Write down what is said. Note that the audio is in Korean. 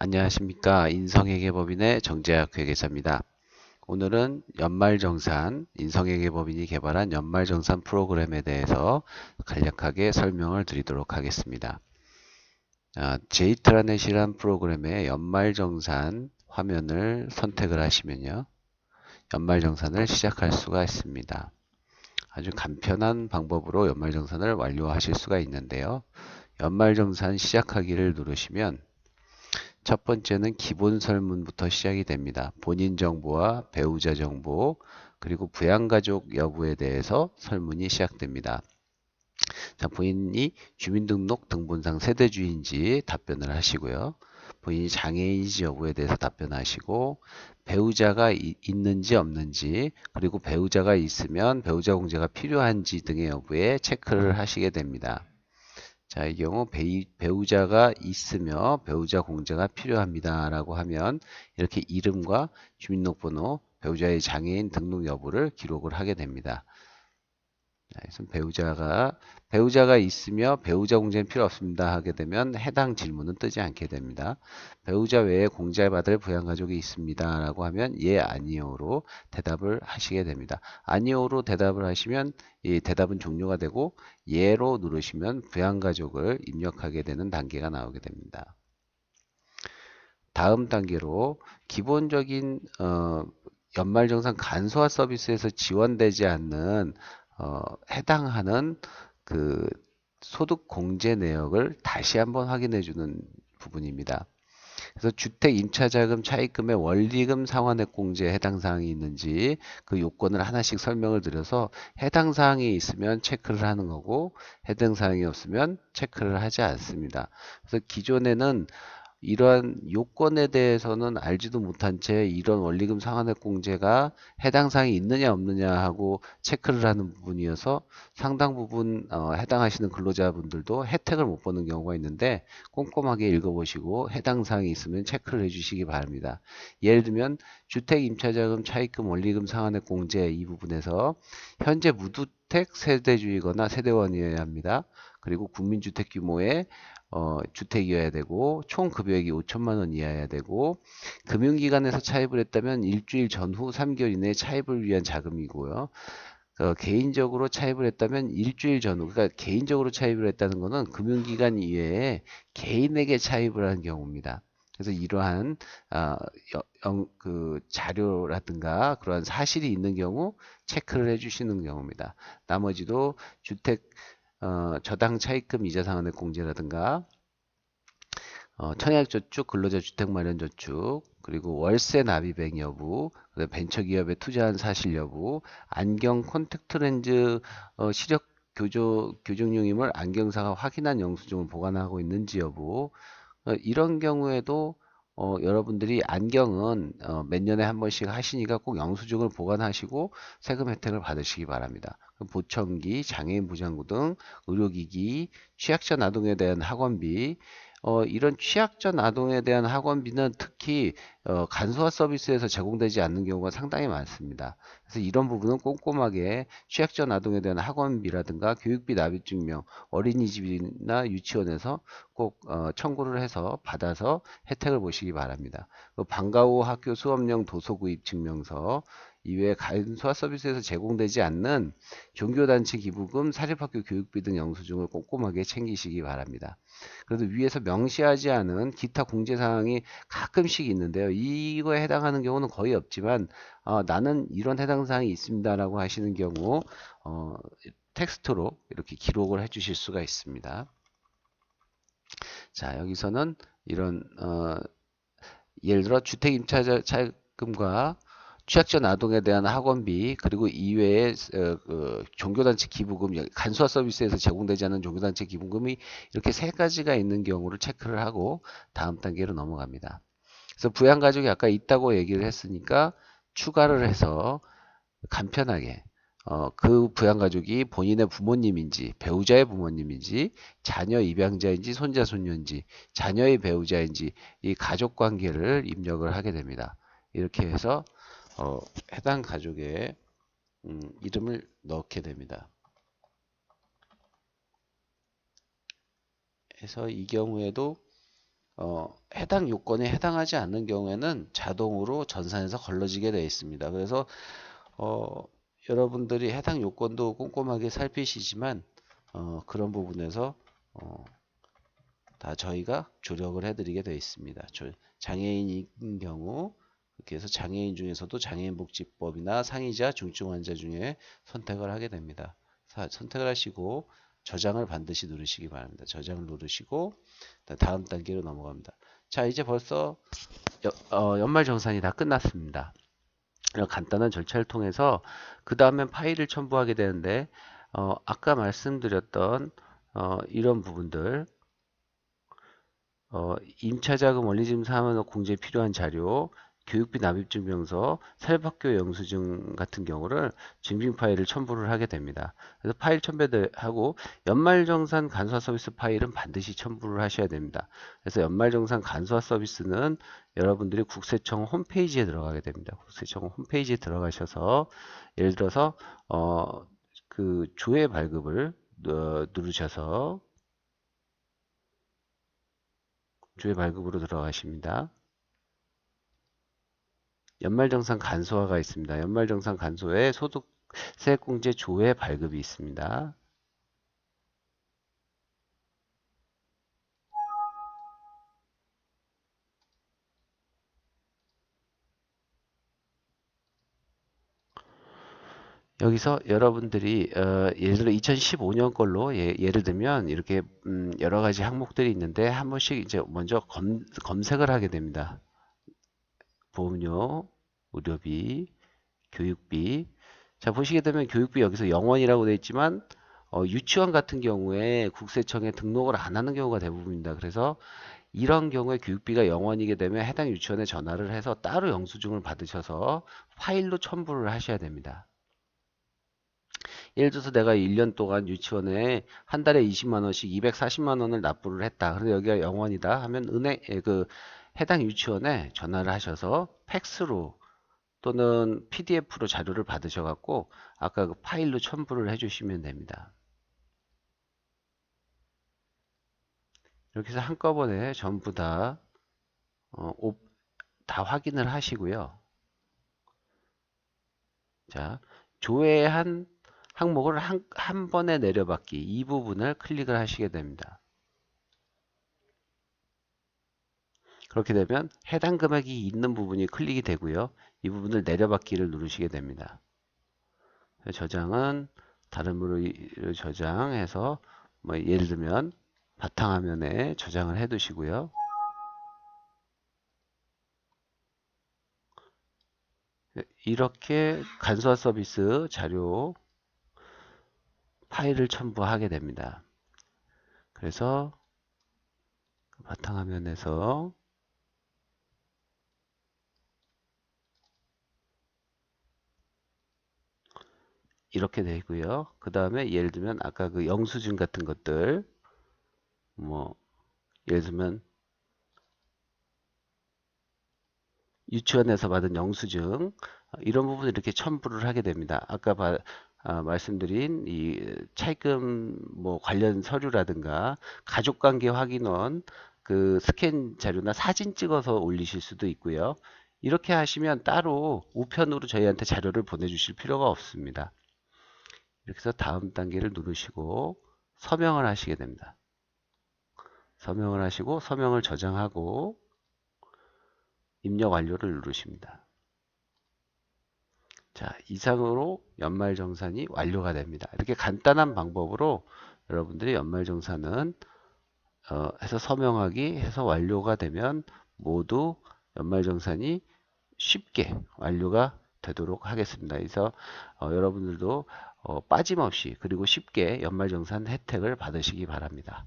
안녕하십니까. 인성회계법인의 정재학 회계사입니다. 오늘은 연말정산, 인성회계법인이 개발한 연말정산 프로그램에 대해서 간략하게 설명을 드리도록 하겠습니다. 제이트라넷이란 프로그램의 연말정산 화면을 선택을 하시면요. 연말정산을 시작할 수가 있습니다. 아주 간편한 방법으로 연말정산을 완료하실 수가 있는데요. 연말정산 시작하기를 누르시면 첫 번째는 기본 설문부터 시작이 됩니다. 본인 정보와 배우자 정보, 그리고 부양가족 여부에 대해서 설문이 시작됩니다. 자, 본인이 주민등록 등본상 세대주인지 답변을 하시고요. 본인이 장애인인지 여부에 대해서 답변하시고, 배우자가 있는지 없는지, 그리고 배우자가 있으면 배우자 공제가 필요한지 등의 여부에 체크를 하시게 됩니다. 자, 이 경우 배우자가 있으며 배우자 공제가 필요합니다 라고 하면 이렇게 이름과 주민등록번호, 배우자의 장애인 등록 여부를 기록을 하게 됩니다. 자, 그래서 배우자가 있으며 배우자 공제는 필요 없습니다 하게 되면 해당 질문은 뜨지 않게 됩니다. 배우자 외에 공제받을 부양가족이 있습니다 라고 하면 예, 아니요로 대답을 하시게 됩니다. 아니요로 대답을 하시면 이 대답은 종료가 되고 예로 누르시면 부양가족을 입력하게 되는 단계가 나오게 됩니다. 다음 단계로 기본적인 연말정산 간소화 서비스에서 지원되지 않는 해당하는 그 소득 공제 내역을 다시 한번 확인해 주는 부분입니다. 그래서 주택 임차자금 차입금의 원리금 상환액 공제에 해당 사항이 있는지 그 요건을 하나씩 설명을 드려서 해당 사항이 있으면 체크를 하는 거고 해당 사항이 없으면 체크를 하지 않습니다. 그래서 기존에는 이러한 요건에 대해서는 알지도 못한 채 이런 원리금 상환액 공제가 해당 사항이 있느냐 없느냐 하고 체크를 하는 부분이어서 상당 부분 해당하시는 근로자분들도 혜택을 못 보는 경우가 있는데 꼼꼼하게 읽어보시고 해당 사항이 있으면 체크를 해주시기 바랍니다. 예를 들면 주택 임차자금 차입금 원리금 상환액 공제 이 부분에서 현재 무주택 세대주이거나 세대원이어야 합니다. 그리고 국민주택 규모의 주택이어야 되고 총 급여액이 5천만 원 이하여야 되고 금융기관에서 차입을 했다면 일주일 전후 3개월 이내에 차입을 위한 자금이고요. 개인적으로 차입을 했다면 일주일 전후, 그러니까 개인적으로 차입을 했다는 것은 금융기관 이외에 개인에게 차입을 한 경우입니다. 그래서 이러한 그 자료라든가 그러한 사실이 있는 경우 체크를 해주시는 경우입니다. 나머지도 주택 저당 차입금 이자 상환의 공제라든가 청약저축, 근로자 주택마련저축, 그리고 월세 납입액 여부, 벤처기업에 투자한 사실 여부, 안경 콘택트렌즈 시력 교정용임을 안경사가 확인한 영수증을 보관하고 있는지 여부, 이런 경우에도 여러분들이 안경은 몇 년에 한 번씩 하시니까 꼭 영수증을 보관하시고 세금 혜택을 받으시기 바랍니다. 보청기, 장애인 보장구 등 의료기기, 취약자 아동에 대한 학원비, 이런 취약자 아동에 대한 학원비는 특히 간소화 서비스에서 제공되지 않는 경우가 상당히 많습니다. 그래서 이런 부분은 꼼꼼하게 취약자 아동에 대한 학원비라든가 교육비 납입 증명, 어린이집이나 유치원에서 꼭 청구를 해서 받아서 혜택을 보시기 바랍니다. 방과 후 학교 수업용 도서 구입 증명서 이외에 간소화 서비스에서 제공되지 않는 종교단체 기부금, 사립학교 교육비 등 영수증을 꼼꼼하게 챙기시기 바랍니다. 그래도 위에서 명시하지 않은 기타 공제사항이 가끔씩 있는데요. 이거에 해당하는 경우는 거의 없지만 나는 이런 해당 사항이 있습니다라고 하시는 경우 텍스트로 이렇게 기록을 해 주실 수가 있습니다. 자, 여기서는 이런 예를 들어 주택 임차자 차입금과 취약자 아동에 대한 학원비 그리고 이외에 종교단체 기부금 간소화 서비스에서 제공되지 않는 종교단체 기부금이 이렇게 세 가지가 있는 경우를 체크를 하고 다음 단계로 넘어갑니다. 그래서 부양가족이 아까 있다고 얘기를 했으니까 추가를 해서 간편하게 그 부양가족이 본인의 부모님인지 배우자의 부모님인지 자녀 입양자인지 손자 손녀인지 자녀의 배우자인지 이 가족관계를 입력을 하게 됩니다. 이렇게 해서 해당 가족의 이름을 넣게 됩니다. 그래서 이 경우에도 해당 요건에 해당하지 않는 경우에는 자동으로 전산에서 걸러지게 되어 있습니다. 그래서 어, 여러분들이 해당 요건도 꼼꼼하게 살피시지만 그런 부분에서 어, 다 저희가 조력을 해드리게 되어 있습니다. 장애인인 경우 그렇게 해서 장애인 중에서도 장애인복지법이나 상위자, 중증 환자 중에 선택을 하게 됩니다. 선택을 하시고 저장을 반드시 누르시기 바랍니다. 저장을 누르시고 다음 단계로 넘어갑니다. 자, 이제 벌써 연말정산이 다 끝났습니다. 이런 간단한 절차를 통해서 그 다음엔 파일을 첨부하게 되는데 아까 말씀드렸던 이런 부분들 임차자금 원리금 사면 공제에 필요한 자료, 교육비 납입증명서, 사립학교 영수증 같은 경우를 증빙 파일을 첨부를 하게 됩니다. 그래서 파일 첨부하고 연말정산 간소화 서비스 파일은 반드시 첨부를 하셔야 됩니다. 그래서 연말정산 간소화 서비스는 여러분들이 국세청 홈페이지에 들어가게 됩니다. 국세청 홈페이지에 들어가셔서 예를 들어서 그 조회 발급을 누르셔서 조회 발급으로 들어가십니다. 연말정산 간소화가 있습니다. 연말정산 간소에 소득세액공제 조회 발급이 있습니다. 여기서 여러분들이 예를 들어 2015년 걸로 예를 들면 이렇게 여러 가지 항목들이 있는데 한 번씩 이제 먼저 검색을 하게 됩니다. 보험료, 의료비, 교육비. 자, 보시게 되면 교육비 여기서 0원이라고 되어 있지만 유치원 같은 경우에 국세청에 등록을 안 하는 경우가 대부분입니다. 그래서 이런 경우에 교육비가 0원이게 되면 해당 유치원에 전화를 해서 따로 영수증을 받으셔서 파일로 첨부를 하셔야 됩니다. 예를 들어서 내가 1년 동안 유치원에 한 달에 20만 원씩 240만 원을 납부를 했다. 그런데 여기가 0원이다 하면 해당 유치원에 전화를 하셔서 팩스로 또는 PDF로 자료를 받으셔 갖고 아까 그 파일로 첨부를 해 주시면 됩니다. 이렇게 해서 한꺼번에 전부 다 확인을 하시고요. 자, 조회한 항목을 한 번에 내려받기 이 부분을 클릭을 하시게 됩니다. 그렇게 되면 해당 금액이 있는 부분이 클릭이 되고요. 이 부분을 내려받기를 누르시게 됩니다. 저장은 다른 분으로 저장해서 뭐 예를 들면 바탕화면에 저장을 해 두시고요. 이렇게 간소화 서비스 자료 파일을 첨부하게 됩니다. 그래서 바탕화면에서 이렇게 되고요. 그 다음에 예를 들면 아까 그 영수증 같은 것들 뭐 예를 들면 유치원에서 받은 영수증 이런 부분을 이렇게 첨부를 하게 됩니다. 아까 말씀드린 이 차입금 뭐 관련 서류라든가 가족관계 확인원 그 스캔 자료나 사진 찍어서 올리실 수도 있고요. 이렇게 하시면 따로 우편으로 저희한테 자료를 보내주실 필요가 없습니다. 이렇게 해서 다음 단계를 누르시고 서명을 하시게 됩니다. 서명을 하시고 서명을 저장하고 입력 완료를 누르십니다. 자, 이상으로 연말정산이 완료가 됩니다. 이렇게 간단한 방법으로 여러분들이 연말정산은 해서 서명하기 해서 완료가 되면 모두 연말정산이 쉽게 완료가 되도록 하겠습니다. 그래서 여러분들도 빠짐없이 그리고 쉽게 연말정산 혜택을 받으시기 바랍니다.